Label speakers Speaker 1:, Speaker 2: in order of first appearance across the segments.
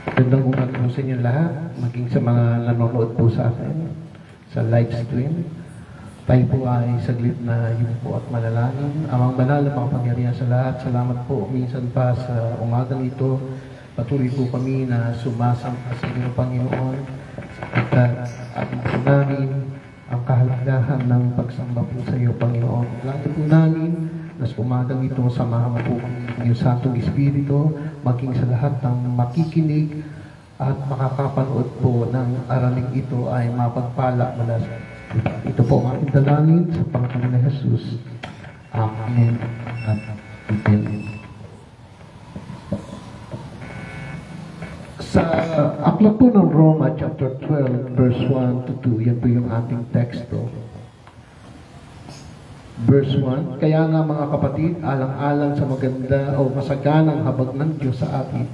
Speaker 1: Magandang umaga po sa inyo lahat, maging sa mga nanonood po sa akin sa live stream. Tayo po ay saglit na yumuko at manalangin. Amang banal na makapangyarihan sa lahat, salamat po minsan pa sa umagang ito. Patuloy po kami na sumasamba sa inyo, Panginoon, at ating po namin ang kahalagahan ng pagsamba po sa iyo, Panginoon. Lahat po namin na sa umagang ito, samahan po ang iyong Santong Espiritu, maging sa lahat ng makikinig at makakapanood po ng araling ito ay mapagpala mula sa ito po ang ating dalangin sa Panginoon na Jesus. Amen at amen. Sa aklat po ng Roma chapter 12 verse 1 to 2, yan po yung ating teksto. Verse 1, kaya nga mga kapatid, alang-alang sa maganda o masaganang habag ng Diyos sa atin,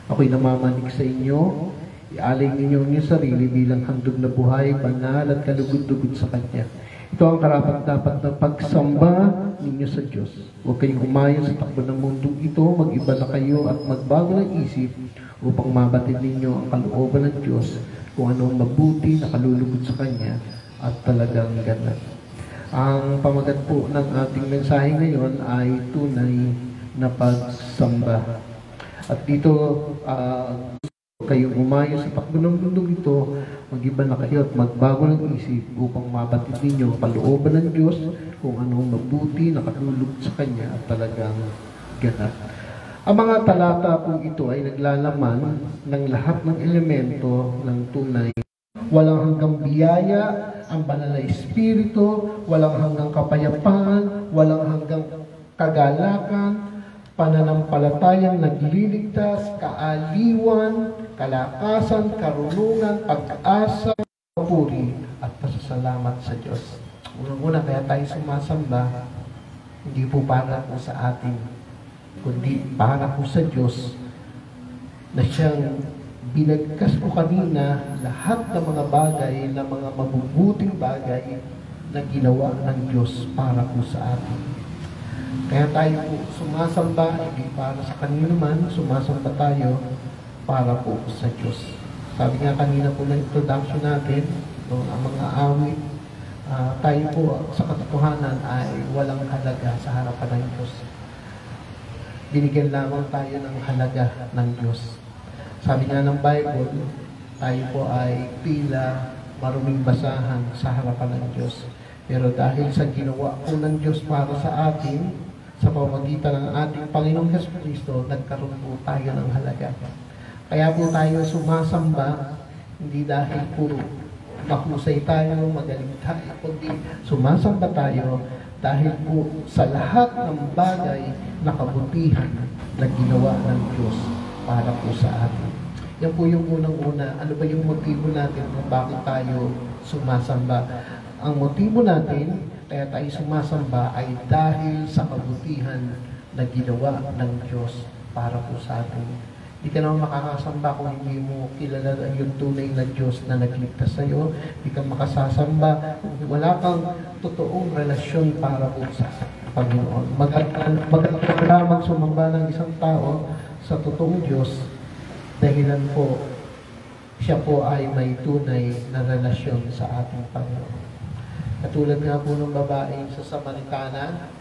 Speaker 1: ako'y namamanig sa inyo, ialay ninyo ang inyong sarili bilang handog na buhay, banal at kalugod-lugod sa Kanya. Ito ang karapat-dapat na pagsamba ninyo sa Diyos. Huwag kayong umayon sa takbo ng mundong ito, mag-iba na kayo at magbago ng isip upang mabatid ninyo ang kalooban ng Diyos kung anong mabuti na kalulugod sa Kanya at talagang ganap. Ang pamagat po ng ating mensahe ngayon ay tunay na pagsamba. At dito, kayong umayo sa takbo ng mundong ito, mag-iba na kayo at magbago ng isip upang mabatid ninyo ang kalooban ng Diyos kung anong mabuti na kalulugod sa Kanya at talagang ganap. Ang mga talata po ito ay naglalaman ng lahat ng elemento ng tunay. Walang hanggang biyaya, ang banal na Espiritu, walang hanggang kapayapaan, walang hanggang kagalakan, pananampalatayang nagliligtas, kaaliwan, kalakasan, karunungan, pag-asa, papuri, at pasasalamat sa Diyos. Unang-una, kaya tayo sumasamba, hindi po para po sa atin, kundi para po sa Diyos na siyang binagkas ko kanina lahat ng mga bagay, na mga mabubuting bagay na ginawa ng Diyos para po sa atin. Kaya tayo po sumasamba, hindi para sa kanino man, sumasamba tayo para po sa Diyos. Sabi nga kanina po na introduction natin, ang mga awit, tayo po sa katotohanan ay walang halaga sa harapan ng Diyos. Binigyan lamang tayo ng halaga ng Diyos. Sabi nga ng Bible, tayo po ay tila maruming basahan sa harapan ng Diyos. Pero dahil sa ginawa po ng Diyos para sa atin, sa pamamagitan ng ating Panginoong Jesucristo, nagkaroon po tayo ng halaga. Kaya po tayo sumasamba, hindi dahil puro mahusay tayo, magaling tayo, kundi sumasamba tayo dahil po sa lahat ng bagay na kabutihan na ginawa ng Diyos para po sa atin. Yan po yung unang-una. Ano ba yung motibo natin kung bakit tayo sumasamba? Ang motibo natin, kaya tayo sumasamba, ay dahil sa kabutihan na ginawa ng Diyos para po sa atin. Hindi ka naman makakasamba kung hindi mo kilala yung tunay na Diyos na nagligtas sa iyo. Hindi ka makasasamba kung wala kang totoong relasyon para po sa Panginoon. Magandang lamang sumamba ng isang tao sa totoong Diyos, dahilan po, siya po ay may tunay na relasyon sa ating Panginoon. Katulad nga po ng babae sa Samaritana,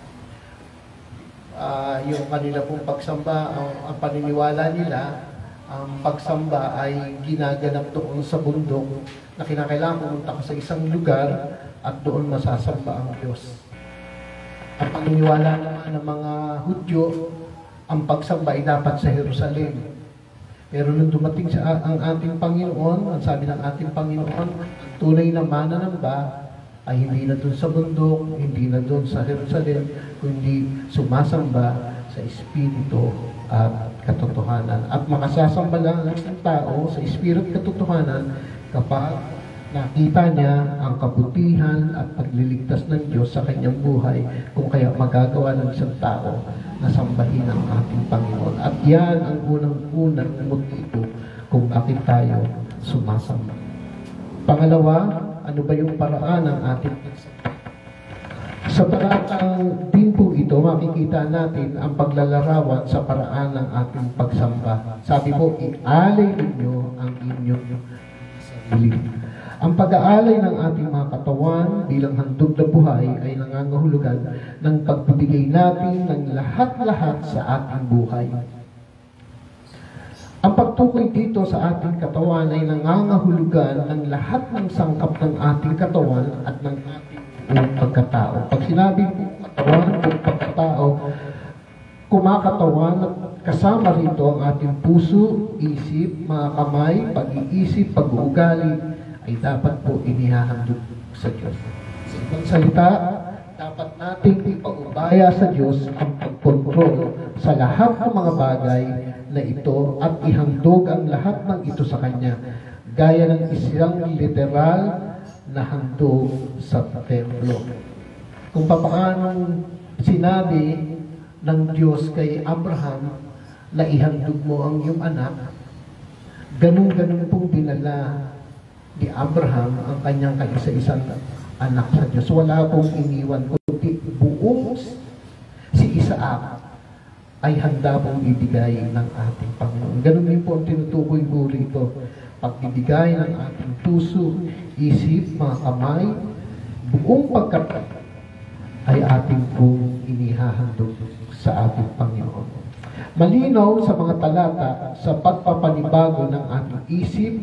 Speaker 1: yung kanila pong pagsamba, ang paniniwala nila, ang pagsamba ay ginaganap doon sa bundok na kinakailangan pumunta ka sa isang lugar at doon masasamba ang Diyos. Ang paniniwala naman ng mga Hudyo, ang pagsamba ay dapat sa Jerusalem. Pero nung dumating ang ating Panginoon, ang sabi ng ating Panginoon, tunay na mananamba ay hindi na doon sa bundok, hindi na doon sa Jerusalem, kundi sumasamba sa Espiritu at katotohanan. At makasasamba lang ang tao sa Espiritu at katotohanan kapag nakita niya ang kabutihan at pagliligtas ng Diyos sa kanyang buhay, kung kaya magagawa ng isang tao na sambahin ang ating Panginoon. At yan ang unang-unang motibo kung bakit tayo sumasamba. Pangalawa, ano ba yung paraan ng ating pagsamba? Sa Sa talatang din po ito, makikita natin ang paglalarawan sa paraan ng ating pagsamba. Sabi po, ialay ninyo ang inyong sarili. Ang pag-aalay ng ating mga katawan bilang handog na buhay ay nangangahulugan ng pagbibigay natin ng lahat-lahat sa ating buhay. Ang pagtukoy dito sa ating katawan ay nangangahulugan ng lahat ng sangkap ng ating katawan at ng ating buong pagkatao. Pag sinabi po katawan, buong pagkatao, kumakatawan at kasama rito ang ating puso, isip, mga kamay, pag-iisip, pag-uugali, ay dapat po inihahandog sa Diyos. Sa ibang salita, dapat nating ipaubaya sa Diyos ang pagkontrol sa lahat ng mga bagay na ito at ihandog ang lahat ng ito sa Kanya, gaya ng isang literal na handog sa templo. Kung paano sinabi ng Diyos kay Abraham na ihandog mo ang iyong anak, ganun-ganun pong dinala ni Abraham ang kanyang kaisa-isang anak sa Diyos. Wala pong iniwan, kundi buong si Isaac ay handa pong ibigay ng ating Panginoon. Ganun din po ang tinutukoy po rito. Pagbibigay ng ating puso, isip, mga kamay, buong pagkatao ay ating pong inihahandog sa ating Panginoon. Malinaw sa mga talata sa pagpapanibago ng ating isip,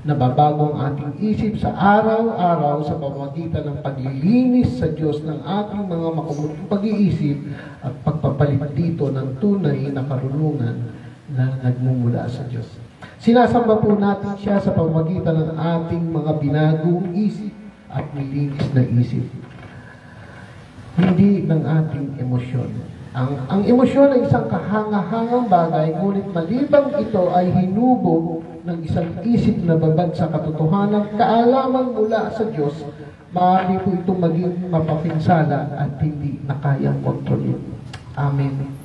Speaker 1: nababago ang ating isip sa araw-araw sa pamamagitan ng paglilinis sa Diyos ng ating mga makumutong pag-iisip at pagpapalit dito ng tunay na karunungan na nagmumula sa Diyos. Sinasamba po natin siya sa pamamagitan ng ating mga binagong isip at nilinis na isip. Hindi ng ating emosyon. Ang emosyon ay isang kahanga-hangang bagay, ngunit malibang ito ay hinubog ng isang isip na babad sa katotohanan, kaalaman mula sa Diyos, maaari po itong maging mapapinsala at hindi na kayang kontrolin. Amen.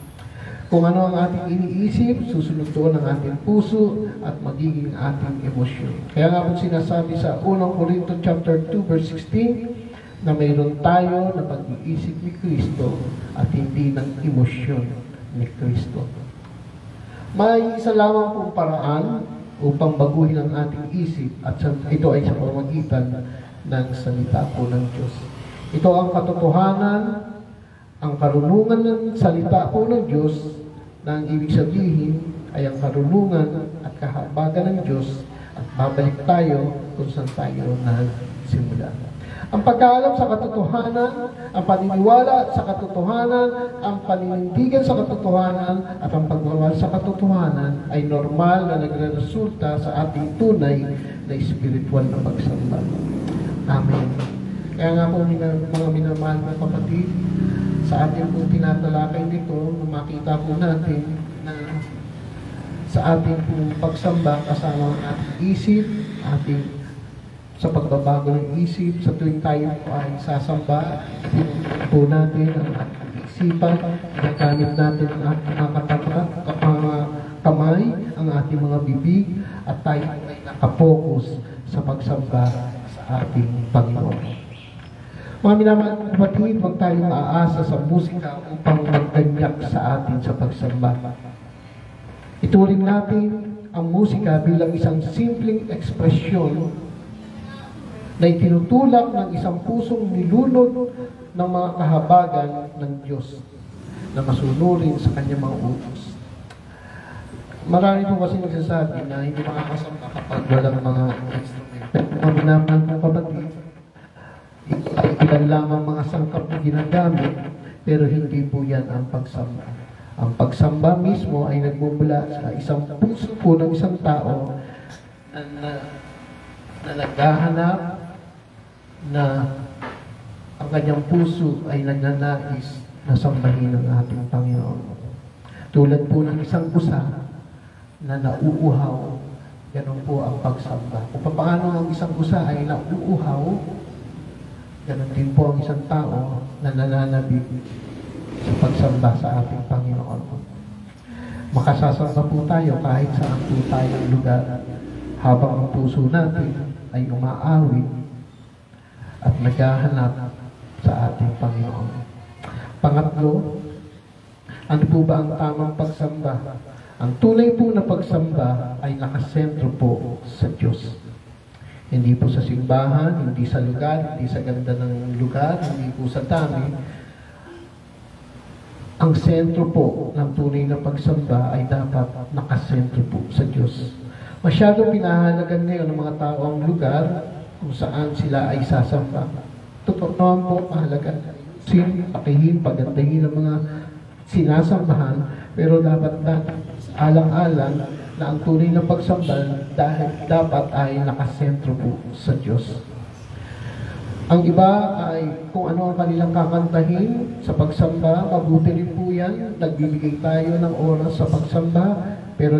Speaker 1: Kung ano ang ating iniisip, susunod doon ang ating puso at magiging ating emosyon. Kaya nga po sinasabi sa 1 Corinto chapter 2 verse 16, na mayroon tayo na pag-iisip ni Kristo at hindi ng emosyon ni Kristo. May isa lamang pong paraan upang baguhin ang ating isip at ito ay sa pamamagitan ng salita po ng Diyos. Ito ang katotohanan, ang karunungan ng salita po ng Diyos na ang ibig sabihin ay ang karunungan at kahabagan ng Diyos at babalik tayo kung saan tayo nagsimula. Ang pagkaalam sa katotohanan, ang paniniwala sa katotohanan, ang paninindigan sa katotohanan, at ang pagmamahal sa katotohanan ay normal na nagre-resulta sa ating tunay na spiritual na pagsamba. Amen. Kaya nga po mga minamahal ng kapatid, sa ating pong tinatalakay nito, makita po natin na sa ating pong pagsamba kasama ang ating isip, ating sa pagbabago ng isip, sa tuwing tayo po ay sasamba, pinunod po natin ang ating isipan, ginagamit natin ang ating mga kamay, ang ating mga bibig, at tayo ay nakapokus sa pagsamba sa ating Panginoon. Mga minamahal ng kapatid, huwag tayong aasa sa musika upang magganyak sa atin sa pagsamba. Ituring natin ang musika bilang isang simpleng ekspresyon na itinutulak ng isang pusong nilunod ng mga kahabagan ng Diyos na masunurin sa kanyang mga utos. Marami po kasi nagsasabi na hindi makakasamba kapag walang mga instrument. Pero mga minamahal ng kapatid, ilan lamang mga sangkap na ginagamit, pero hindi po yan ang pagsamba. Ang pagsamba mismo ay nagmumula sa isang puso po ng isang tao na naghahanap na ang kanyang puso ay nagnanais na sambahin ng ating Panginoon. Tulad po ng isang pusa na nauuhaw, ganun po ang pagsamba. Kung paano ang isang pusa ay nauuhaw, ganun din po ang isang tao na nananabig sa pagsamba sa ating Panginoon. Makasasamba po tayo kahit saan po tayong lugar habang ang puso natin ay umaawit at naghahanap sa ating Panginoon. Pangatlo, ano po ba ang tamang pagsamba? Ang tunay po na pagsamba ay nakasentro po sa Diyos. Hindi po sa simbahan, hindi sa lugar, hindi sa ganda ng lugar, hindi po sa dami. Ang sentro po ng tunay na pagsamba ay dapat nakasentro po sa Diyos. Masyado pinahalagan ngayon ng mga tao ang lugar kung saan sila ay sasamba. Totoo naman po, mahalaga. Pakihin, pagandahin ang mga sinasambahan, pero dapat alang-alang na ang tunay na pagsamba dahil dapat ay nakasentro po sa Diyos. Ang iba ay kung ano ang kanilang kakantahin sa pagsamba, mabuti rin po yan. Nagbibigay tayo ng oras sa pagsamba, pero